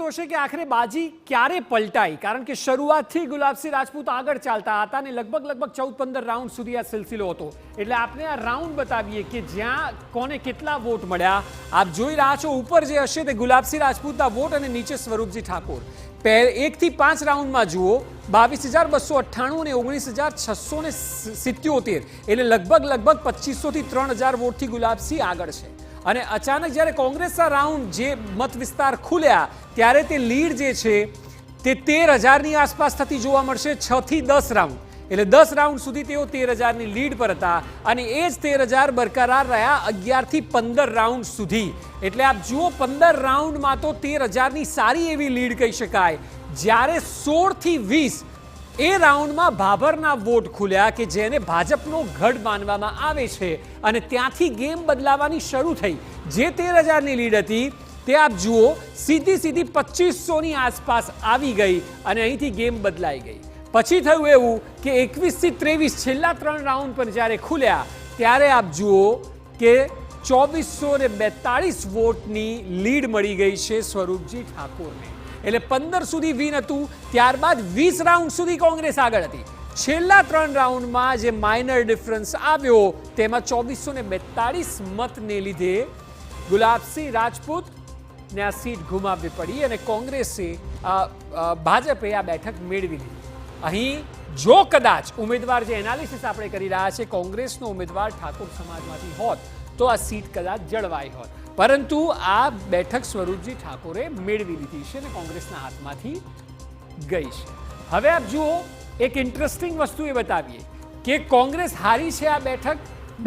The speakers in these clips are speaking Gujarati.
હશે કે આખરે બાજી ક્યારે પલટાઈ, કારણ કે શરૂઆતથી ગુલાબસિંહ રાજપૂત આગળ ચાલતા હતા અને લગભગ 14-15 રાઉન્ડ સુધી આ સિલસિલો હતો. એટલે આપને આ રાઉન્ડ બતાવીએ કે જ્યાં કોને કેટલા વોટ મળ્યા. આપ જોઈ રહ્યા છો ઉપર જે હશે તે ગુલાબસિંહ રાજપૂતના વોટ અને નીચે સ્વરૂપજી ઠાકોર. 1 થી 5 રાઉન્ડમાં જુઓ 22,298 અને 19,677, એટલે લગભગ 2,500 થી 3,000 વોટથી ગુલાબસિંહ આગળ છે. અને અચાનક જ્યારે કોંગ્રેસના રાઉન્ડ જે મત વિસ્તાર ખુલ્યા ત્યારે તે લીડ જે છે તે 13,000ની આસપાસ થતી જોવા મળશે. 6 થી 10 રાઉન્ડ, એટલે 10 રાઉન્ડ સુધી તેઓ 13,000ની લીડ પર હતા અને એ જ 13,000 બરકરાર રહ્યા 11 થી 15 રાઉન્ડ સુધી. એટલે આપ જુઓ 15 રાઉન્ડમાં તો 13,000ની સારી એવી લીડ કહી શકાય. જ્યારે 16 થી 20 એ રાઉન્ડમાં ભાભરના વોટ ખુલ્યા કે જેને ભાજપનો ગઢ માનવામાં આવે છે અને ત્યાંથી ગેમ બદલાવાની શરૂ થઈ. જે 13,000ની લીડ હતી તે આપ જુઓ સીધી 2,500ની આસપાસ આવી ગઈ અને અહીંથી ગેમ બદલાઈ ગઈ. પછી થયું એવું કે 21 થી 23 છેલ્લા 3 રાઉન્ડ પર જ્યારે ખુલ્યા ત્યારે આપ જુઓ કે 2,442 વોટની લીડ મળી ગઈ છે સ્વરૂપજી ઠાકોરને. એટલે 15 સુધી વિન હતું. ત્યારબાદ 20 રાઉન્ડ સુધી કોંગ્રેસ આગળ હતી. છેલ્લા 3 રાઉન્ડમાં જે માઇનર ડિફરન્સ આવ્યો તેમાં 2,442 મતને લીધે ગુલાબસિંહ રાજપૂતને આ સીટ ગુમાવવી પડી અને કોંગ્રેસે ભાજપે આ બેઠક મેળવી લીધી. અહીં જો કદાચ ઉમેદવાર જે એનાલિસિસ આપણે કરી રહ્યા છે કોંગ્રેસનો ઉમેદવાર ઠાકોર સમાજમાંથી હોત તો આ સીટ કદાચ જળવાઈ હોત, પરંતુ આ બેઠક સ્વરૂપજી ઠાકોરે મેળવી લીધી છે અને કોંગ્રેસના હાથમાંથી ગઈ છે. હવે આપ જુઓ એક ઇન્ટરેસ્ટિંગ વસ્તુ એ બતાવીએ કે કોંગ્રેસ હારી છે આ બેઠક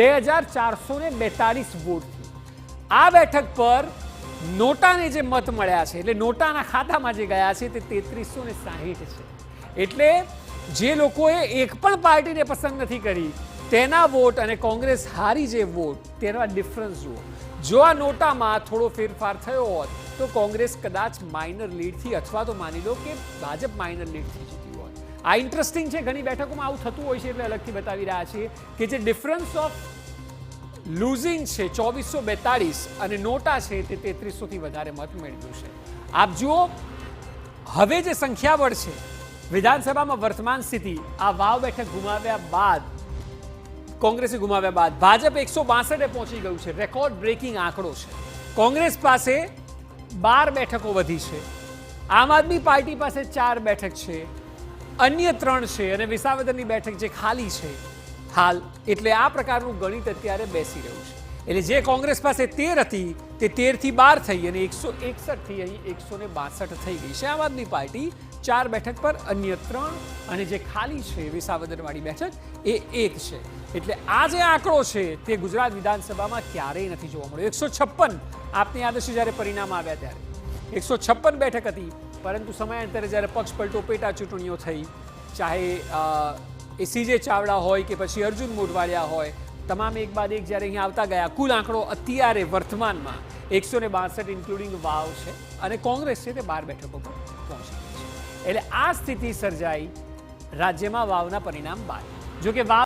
2,442 વોટથી. આ બેઠક પર નોટાને જે મત મળ્યા છે એટલે નોટાના ખાતામાં જે ગયા છે તે 3,360 છે. એટલે જે લોકોએ એક પણ પાર્ટીને પસંદ નથી કરી તેના વોટ અને કોંગ્રેસ હારી જે વોટ તેના ડિફરન્સ જુઓ. જો આ નોટામાં થોડો ફેરફાર થયો હોત તો કોંગ્રેસ કદાચ માઇનર લીડથી અથવા તો માની લો કે ભાજપ માઇનર લીડથી જીતી હોત. આ ઇન્ટરેસ્ટિંગ છે. ઘણી બેઠકોમાં આવું થતું હોય છે એટલે અલગથી બતાવી રહ્યા છીએ કે જે ડિફરન્સ ઓફ લૂઝિંગ છે 2,442 અને નોટા છે તે 3,300થી વધારે મત મેળવ્યું છે. આપ જુઓ હવે જે સંખ્યાબળ છે વિધાનસભામાં વર્તમાન સ્થિતિ આ વાવ બેઠક ગુમાવ્યા બાદ કોંગ્રેસે ગુમાવ્યા બાદ ભાજપ 162 પહોંચી ગયું છે. રેકોર્ડ બ્રેકિંગ આંકડો છે. કોંગ્રેસ પાસે 12 બેઠકો વધી છે. આમ આદમી પાર્ટી પાસે 4 બેઠક છે, અન્ય 3 છે અને વિસાવદરની બેઠક જે ખાલી છે હાલ. એટલે આ પ્રકારનું ગણિત અત્યારે બેસી રહ્યું છે. એટલે જે કોંગ્રેસ પાસે 13 હતી તે 13 થી 12 થઈ અને 161 થી અહીં 162 થઈ ગઈ છે. આમ આદમી પાર્ટી 4 બેઠક પર, અન્ય 3 અને જે ખાલી છે વિસાવદરવાળી બેઠક એ 1 છે. એટલે આ જે આંકડો છે તે ગુજરાત વિધાનસભામાં ક્યારેય નથી જોવા મળ્યો. 156 આપને યાદ હશે જ્યારે પરિણામ આવ્યા ત્યારે 156 બેઠક હતી, પરંતુ સમયાંતરે જ્યારે પક્ષ પલટો પેટા ચૂંટણીઓ થઈ, ચાહે એ CJ ચાવડા હોય કે પછી અર્જુન મોઢવાડિયા હોય, તમામ એક બાદ એક જ્યારે અહીંયા આવતા ગયા કુલ આંકડો અત્યારે વર્તમાનમાં 162 ઇન્ક્લુડિંગ વાવ છે અને કોંગ્રેસ છે તે 12 બેઠકો પર પહોંચી ગઈ છે. એટલે આ સ્થિતિ સર્જાઈ રાજ્યમાં વાવના પરિણામ બાદ. જો કે વાવ